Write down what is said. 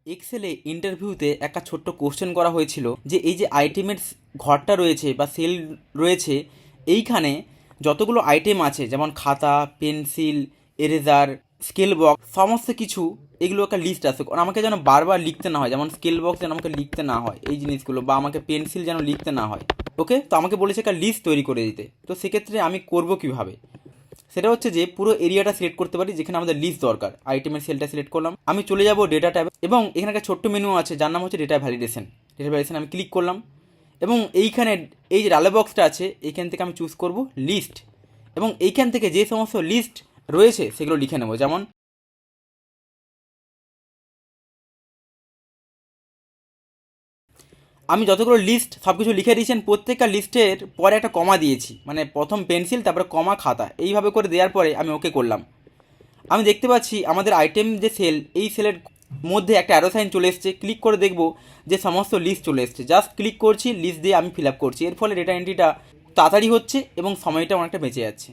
এক্সেলে ইন্টারভিউতে একটা ছোট্ট কোশ্চেন করা হয়েছিল যে এই যে আইটেমের ঘরটা রয়েছে বা সেল রয়েছে, এইখানে যতগুলো আইটেম আছে যেমন খাতা, পেন্সিল, এরেজার, স্কেল বক্স, সমস্ত কিছু এগুলো একটা লিস্ট আছে। আমাকে যেন বারবার লিখতে না হয়, যেমন স্কেল বক্স যেন আমাকে লিখতে না হয় এই জিনিসগুলো, বা আমাকে পেন্সিল যেন লিখতে না হয়। ওকে, তো আমাকে বলেছে একটা লিস্ট তৈরি করে দিতে। তো সেক্ষেত্রে আমি করব কীভাবে? সেটা হচ্ছে যে পুরো এরিয়াটা সিলেক্ট করতে পারি যেখানে আমাদের লিস্ট দরকার। আইটেমের সেলটা সিলেক্ট করলাম, আমি চলে যাব ডেটা ট্যাবে, এবং এখানে একটা ছোট্ট মেনু আছে যার নাম হচ্ছে ডেটা ভ্যালিডেশন। ডেটা ভ্যালিডেশন আমি ক্লিক করলাম, এবং এইখানে এই যে ডালে বক্সটা আছে এইখান থেকে আমি চুজ করব লিস্ট, এবং এইখান থেকে যে সমস্ত লিস্ট রয়েছে সেগুলো লিখে নেব। যেমন আমি যতগুলো লিস্ট সব কিছু লিখে দিয়েছেন, প্রত্যেকটা লিস্টের পরে একটা কমা দিয়েছি, মানে প্রথম পেন্সিল তারপরে কমা খাতা, এইভাবে করে দেওয়ার পরে আমি ওকে করলাম। আমি দেখতে পাচ্ছি আমাদের আইটেম যে সেল, এই সেলের মধ্যে একটা অ্যারো সাইন চলে এসছে। ক্লিক করে দেখব যে সমস্ত লিস্ট চলে এসছে। জাস্ট ক্লিক করছি, লিস্ট দিয়ে আমি ফিল আপ করছি। এর ফলে ডেটা এন্ট্রিটা তাড়াতাড়ি হচ্ছে এবং সময়টা অনেকটা বেঁচে যাচ্ছে।